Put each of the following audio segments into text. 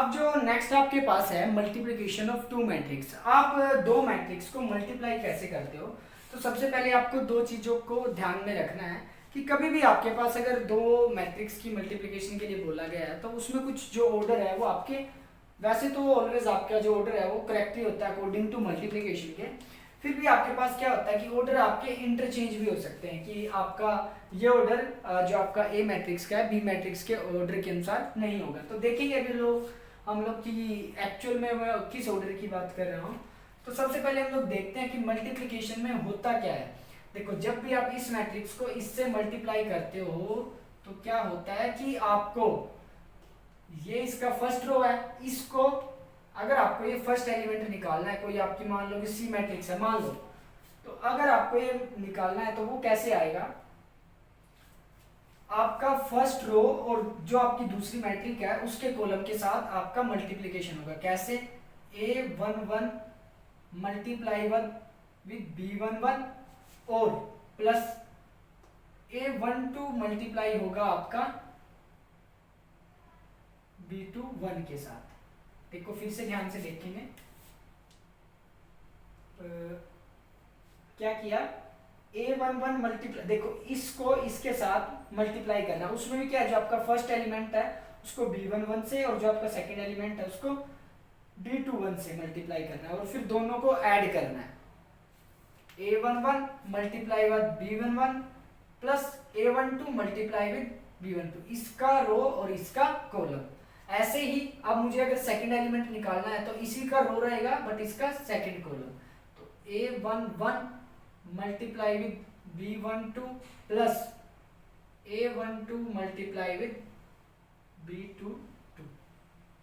अब जो नेक्स्ट आपके पास है मल्टीप्लिकेशन ऑफ टू मैट्रिक्स। आप दो मैट्रिक्स को मल्टीप्लाई कैसे करते हो? तो सबसे पहले आपको दो चीज़ों को ध्यान में रखना है कि कभी भी आपके पास अगर दो मैट्रिक्स की मल्टीप्लिकेशन के लिए बोला गया है तो उसमें कुछ जो ऑर्डर है वो आपके, वैसे तो ऑलवेज आपका जो ऑर्डर है वो करेक्ट ही होता है अकॉर्डिंग टू मल्टीप्लिकेशन के। फिर भी आपके पास क्या होता है कि ऑर्डर आपके इंटरचेंज भी हो सकते हैं कि आपका ये ऑर्डर जो आपका ए मैट्रिक्स का है बी मैट्रिक्स के ऑर्डर के अनुसार नहीं होगा। तो देखेंगे अभी हम लोग की एक्चुअल में मैं किस ऑर्डर की बात कर रहा हूँ। तो सबसे पहले हम लोग देखते हैं कि मल्टीप्लिकेशन में होता क्या है। देखो, जब भी आप इस मैट्रिक्स को इससे मल्टीप्लाई करते हो तो क्या होता है कि आपको ये इसका फर्स्ट रो है, इसको अगर आपको ये फर्स्ट एलिमेंट निकालना है, कोई आपकी मान लो कि सी मैट्रिक्स है मान लो, तो अगर आपको ये निकालना है तो वो कैसे आएगा, आपका फर्स्ट रो और जो आपकी दूसरी मैट्रिक है उसके कॉलम के साथ आपका मल्टीप्लिकेशन होगा। कैसे? A11 मल्टीप्लाई 1 विद B11 और प्लस A12 मल्टीप्लाई होगा आपका B21 के साथ। देखो फिर से ध्यान से देखेंगे, क्या किया, A11 मल्टीप्लाई, देखो इसको इसके साथ मल्टीप्लाई करना, उसमें भी क्या है, जो आपका फर्स्ट एलिमेंट है उसको B11 से और जो आपका सेकंड एलिमेंट है उसको B21 से मल्टीप्लाई करना है और फिर दोनों को ऐड करना है। A11 multiply with B11 plus A12 multiply with B12, इसका रो और इसका कॉलम। ऐसे ही अब मुझे अगर सेकंड एलिमेंट निकालना है तो इसी का रो रहेगा बट इसका सेकंड कॉलम। तो A11 multiply with B12 plus A12 multiply with B22।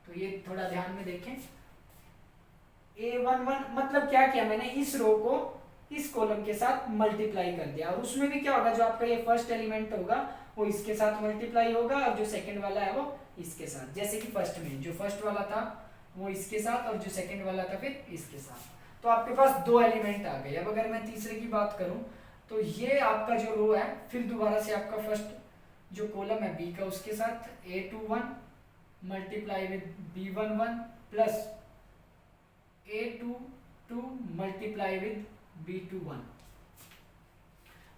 तो ये थोड़ा ध्यान में देखें, A11 मतलब क्या किया मैंने, इस रो को इस कॉलम के साथ मल्टीप्लाई कर दिया और उसमें भी क्या होगा, जो आपका ये फर्स्ट एलिमेंट होगा वो इसके साथ मल्टीप्लाई होगा और जो सेकंड वाला है वो इसके साथ। जैसे कि फर्स्ट में जो फर्स्ट वाला था वो इसके साथ और जो सेकंड वाला था फिर इसके साथ। तो आपके पास दो एलिमेंट आ गए। अब अगर मैं तीसरे की बात करूं तो ये आपका जो रो है फिर दोबारा से आपका फर्स्ट जो कॉलम है बी का उसके साथ A21 multiply with B11 plus A22 multiply with B21।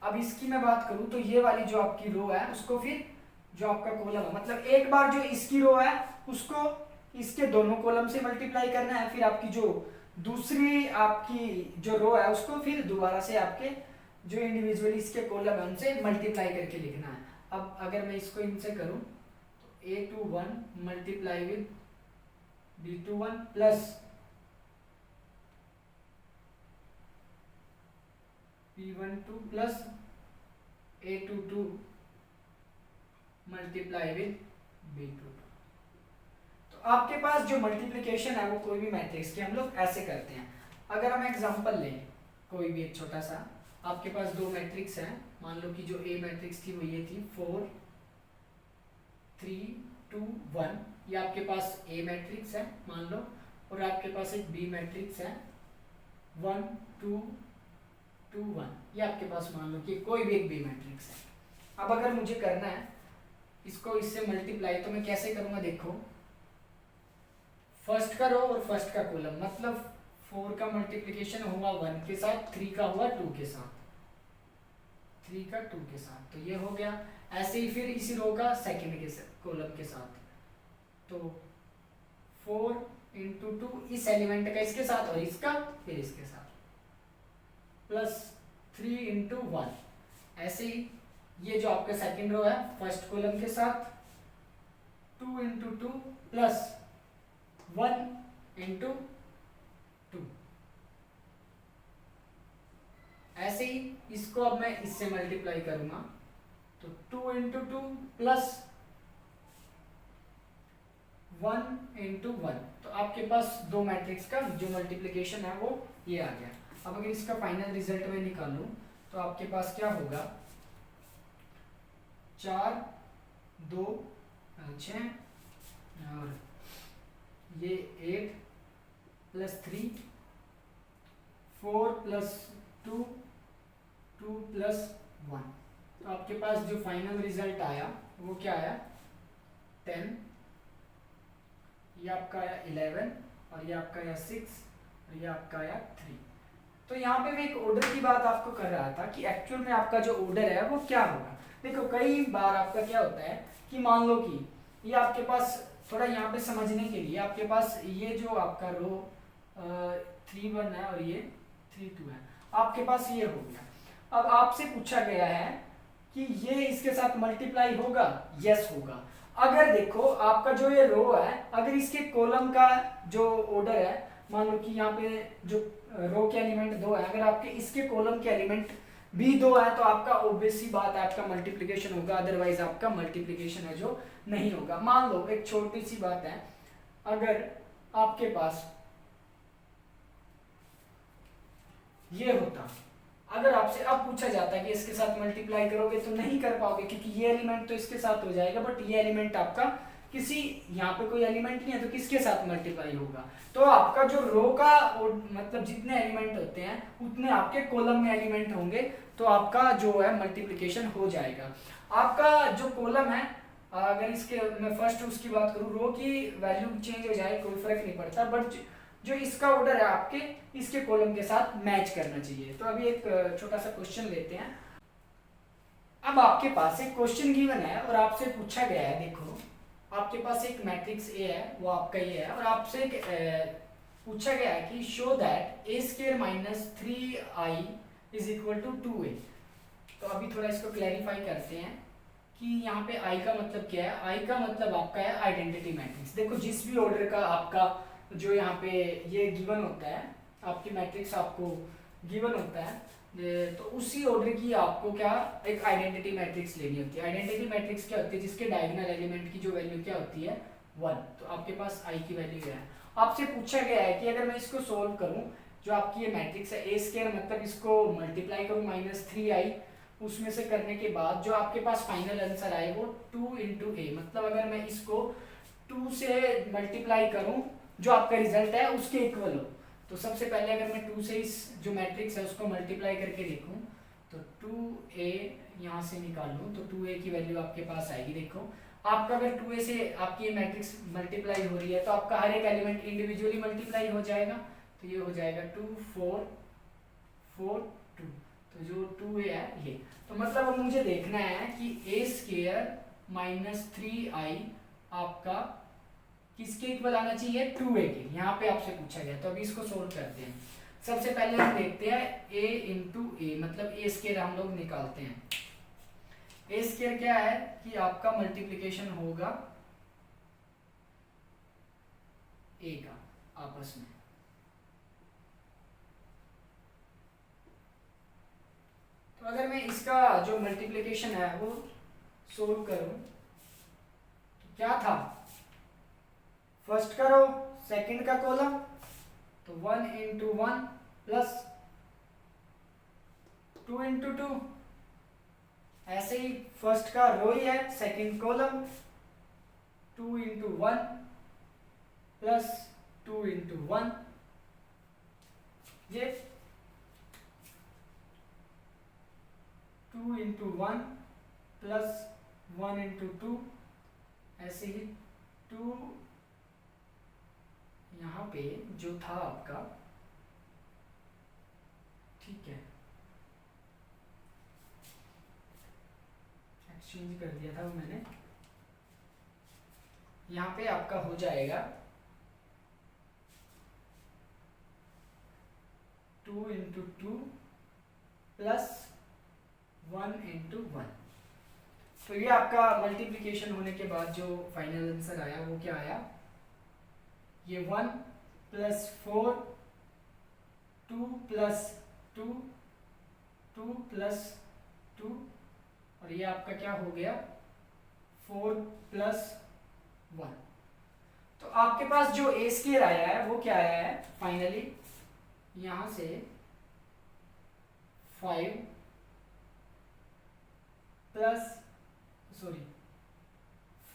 अब इसकी मैं बात करूं तो ये वाली जो आपकी रो है उसको फिर जो आपका कॉलम है, मतलब एक बार जो इसकी रो है उसको इसके दोनों कॉलम से मल्टीप्लाई करना है, फिर आपकी जो दूसरी आपकी जो रो है उसको फिर दोबारा से आपके जो इंडिविजुअली इसके कॉलम है उनसे मल्टीप्लाई करके लिखना है। अब अगर मैं इसको इनसे करूं तो A21 multiply with B21 plus B12 plus A22 multiply with B22। तो आपके पास जो मल्टीप्लिकेशन है वो कोई भी मैट्रिक्स की हम लोग ऐसे करते हैं। अगर हम एग्जांपल लें कोई भी एक छोटा सा, आपके पास दो मैट्रिक्स हैं, मान लो कि जो ए मैट्रिक्स थी वो ये थी 4 3 2 1, ये आपके पास ए मैट्रिक्स है मान लो, और आपके पास एक बी मैट्रिक्स है 1 2 2 1, ये आपके पास मान लो कि कोई भी एक बी मैट्रिक्स है। अब अगर मुझे करना है इसको इससे मल्टीप्लाई तो मैं कैसे करूंगा, देखो फर्स्ट का रो और फर्स्ट का कॉलम, मतलब 4 का मल्टीप्लिकेशन हुआ 1 के साथ, 3 का हुआ 2 के साथ, 3 का 2 के साथ, तो ये हो गया। ऐसे ही फिर इसी रो का सेकंड के कॉलम के साथ, तो 4 इंटू 2 इस एलिमेंट का इसके साथ और इसका फिर इसके साथ, प्लस 3 इंटू 1। ऐसे ही ये जो आपका सेकंड रो है फर्स्ट कॉलम के साथ 2 इंटू 2 प्लस 1 इंटू 2। ऐसे ही इसको अब मैं इससे मल्टीप्लाई करूंगा तो 2 इंटू 2 प्लस 1 इंटू 1। तो आपके पास दो मैट्रिक्स का जो मल्टीप्लिकेशन है वो ये आ गया। अब अगर इसका फाइनल रिजल्ट में निकालूं तो आपके पास क्या होगा, 4 2 6 और ये 8 प्लस 3 4 प्लस 2 2 प्लस 1। तो आपके पास जो फाइनल रिजल्ट आया वो क्या आया, 10। ये आपका आया 11 और ये आपका आया 6 और ये आपका आया 3। तो यहाँ पे मैं एक ऑर्डर की बात आपको कर रहा था कि एक्चुअल में आपका जो ऑर्डर है वो क्या होगा। देखो कई बार आपका क्या होता है कि मान लो कि ये आपके पास थोड़ा यहाँ पे समझने के लिए आपके पास ये जो आपका रो 3 1 है और ये 3 2 है, आपके पास ये हो गया। अब आपसे पूछा गया है कि ये इसके साथ मल्टीप्लाई होगा, यस होगा। अगर देखो आपका जो ये रो है, अगर इसके कॉलम का जो ऑर्डर है, मान लो कि यहाँ पे जो रो के एलिमेंट 2 है, अगर आपके इसके कॉलम के एलिमेंट भी 2 है तो आपका ऑब्वियस सी बात है आपका मल्टीप्लिकेशन होगा, अदरवाइज आपका मल्टीप्लिकेशन है जो नहीं होगा। मान लो एक छोटी सी बात है, अगर आपके पास ये होता, अगर आपसे अब पूछा जाता है कि इसके साथ मल्टीप्लाई करोगे तो नहीं कर पाओगे क्योंकि ये एलिमेंट तो इसके साथ हो जाएगा, बट ये एलिमेंट आपका किसी यहाँ पे कोई एलिमेंट नहीं है तो किसके साथ मल्टीप्लाई होगा। तो आपका जो रो का मतलब जितने एलिमेंट होते हैं उतने आपके कॉलम में एलिमेंट होंगे, तो आपका जो है मल्टीप्लिकेशन हो जाएगा। आपका जो कॉलम है, अगर इसके मैं फर्स्ट उसकी बात करूँ, रो की वैल्यू चेंज हो जाए कोई फर्क नहीं पड़ता, बट जो इसका ऑर्डर है आपके इसके कॉलम के साथ मैच करना चाहिए। तो अभी एक छोटा सा क्वेश्चन लेते हैं। अब आपके पास एक क्वेश्चन गिवन है और आपसे पूछा गया है, देखो आपके पास एक मैट्रिक्स ए है, वो आपका ये है, और आपसे एक पूछा गया है कि show that a square minus 3i is equal to 2a। तो अभी थोड़ा इसको क्लैरिफाई करते हैं कि यहाँ पे i का मतलब क्या है। i का मतलब आपका है आइडेंटिटी मैट्रिक्स। देखो जिस भी ऑर्डर का आपका जो यहाँ पे ये गिवन होता है, आपकी मैट्रिक्स आपको गिवन होता है, तो उसी ऑर्डर की आपको क्या एक आइडेंटिटी मैट्रिक्स लेनी होती है। आइडेंटिटी मैट्रिक्स क्या होती है, जिसके डायगोनल एलिमेंट की जो वैल्यू क्या होती है 1। तो आपके पास i की वैल्यू क्या है। आपसे पूछा गया है कि अगर मैं इसको सोल्व करूं, जो आपकी ये मैट्रिक्स है ए स्क्वायर, मतलब इसको मल्टीप्लाई करूं माइनस 3i, उसमें से करने के बाद जो आपके पास फाइनल आंसर आए वो 2 इंटू ए, मतलब अगर मैं इसको 2 से मल्टीप्लाई करूं जो आपका रिजल्ट है उसके इक्वल हो। तो सबसे पहले अगर मैं 2 से इस जो मैट्रिक्स है उसको मल्टीप्लाई करके देखूं तो 2a यहाँ से निकाल लूँ तो 2a की वैल्यू आपके पास आएगी। देखो आपका अगर 2a से आपकी ये मैट्रिक्स मल्टीप्लाई हो रही है तो आपका हर एक एलिमेंट इंडिविजुअली मल्टीप्लाई हो जाएगा। तो ये हो जाएगा 2 4 4 2, तो जो 2a है ये। तो मतलब अब मुझे देखना है कि a स्क्वायर माइनस 3i आपका किसके इक्वल आना चाहिए, 2a के। यहाँ पे आपसे पूछा गया, तो अभी इसको सोल्व करते हैं। सबसे पहले हम देखते हैं a इंटू ए, मतलब a स्क्वायर हम लोग निकालते हैं। a स्क्वायर क्या है कि आपका मल्टीप्लिकेशन होगा a का आपस में। तो अगर मैं इसका जो मल्टीप्लिकेशन है वो सोल्व करूं तो क्या था, फर्स्ट का रो सेकंड का कॉलम, तो 1 इंटू 1 प्लस 2 इंटू 2, ऐसे ही फर्स्ट का रो ही है second column, 2 into 1 plus 2 into 1, ये 2 इंटू 1 प्लस 1 इंटू 2, ऐसे ही 2 यहाँ पे जो था आपका, ठीक है एक्सचेंज कर दिया था वो मैंने, यहाँ पे आपका हो जाएगा 2 इंटू 2 प्लस 1 इंटू 1। तो ये आपका मल्टीप्लिकेशन होने के बाद जो फाइनल आंसर आया वो क्या आया, ये 1 प्लस 4 2 प्लस 2 2 प्लस 2, और ये आपका क्या हो गया 4 प्लस 1। तो आपके पास जो ए स्क्वायर आया है वो क्या आया है फाइनली, यहाँ से 5 प्लस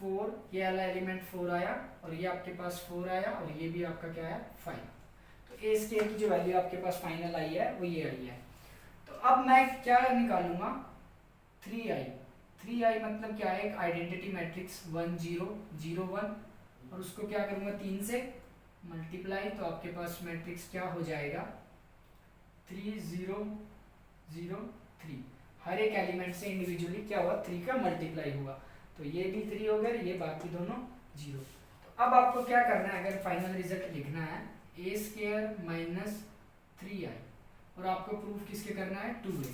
4, ये वाला एलिमेंट 4 आया और ये आपके पास 4 आया और ये भी आपका क्या है 5। तो ए स्क्वायर की जो वैल्यू आपके पास फाइनल आई है वो ये आई है। तो अब मैं क्या निकालूंगा 3i। 3i मतलब क्या है, एक आइडेंटिटी मैट्रिक्स 1 0 0 1, और उसको क्या करूँगा 3 से मल्टीप्लाई, तो आपके पास मैट्रिक्स क्या हो जाएगा 3 0 0 3। हर एक एलिमेंट से इंडिविजुअली क्या हुआ 3 का मल्टीप्लाई हुआ, तो ये भी 3 हो गए, ये बाकी दोनों 0। तो अब आपको क्या करना है, अगर फाइनल रिजल्ट लिखना है ए स्क्वायर माइनस 3i, और आपको प्रूफ किसके करना है 2a।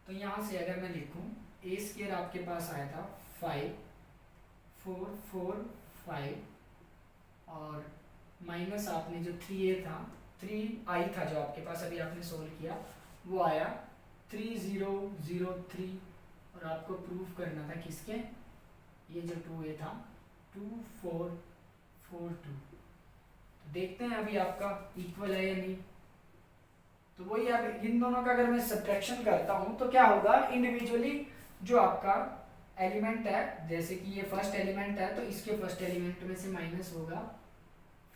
तो यहाँ से अगर मैं लिखूँ ए स्क्वायर आपके पास आया था 5 4 4 5, और माइनस आपने जो 3a था 3i था जो आपके पास अभी आपने सोल्व किया, वो आया 3 0 0 3, और आपको प्रूफ करना था किसके, ये जो 2a था 2 4 4 2। तो देखते हैं अभी आपका इक्वल है या नहीं। तो वही, अब इन दोनों का अगर मैं सब्ट्रैक्शन करता हूँ तो क्या होगा, इंडिविजुअली जो आपका एलिमेंट है, जैसे कि ये फर्स्ट एलिमेंट है तो इसके फर्स्ट एलिमेंट में से माइनस होगा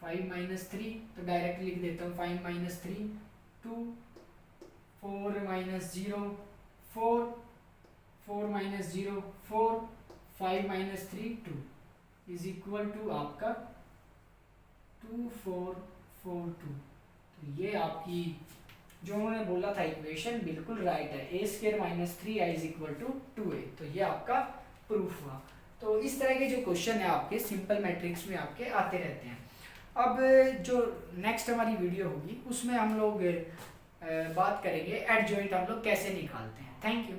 5 माइनस 3, तो डायरेक्ट लिख देता हूँ 5 minus 3 2, 4 minus 0 4, 4 minus 0 4, 5 minus 3 2 is equal to आपका 2 4 4 2। तो ये आपकी जो उन्होंने बोला था इक्वेशन बिल्कुल राइट है, A square minus 3i is equal to 2a। तो ये आपका प्रूफ हुआ। तो इस तरह के जो क्वेश्चन है आपके सिंपल मैट्रिक्स में आपके आते रहते हैं। अब जो नेक्स्ट हमारी वीडियो होगी उसमें हम लोग बात करेंगे एडजॉइंट हम लोग कैसे निकालते हैं। Thank you.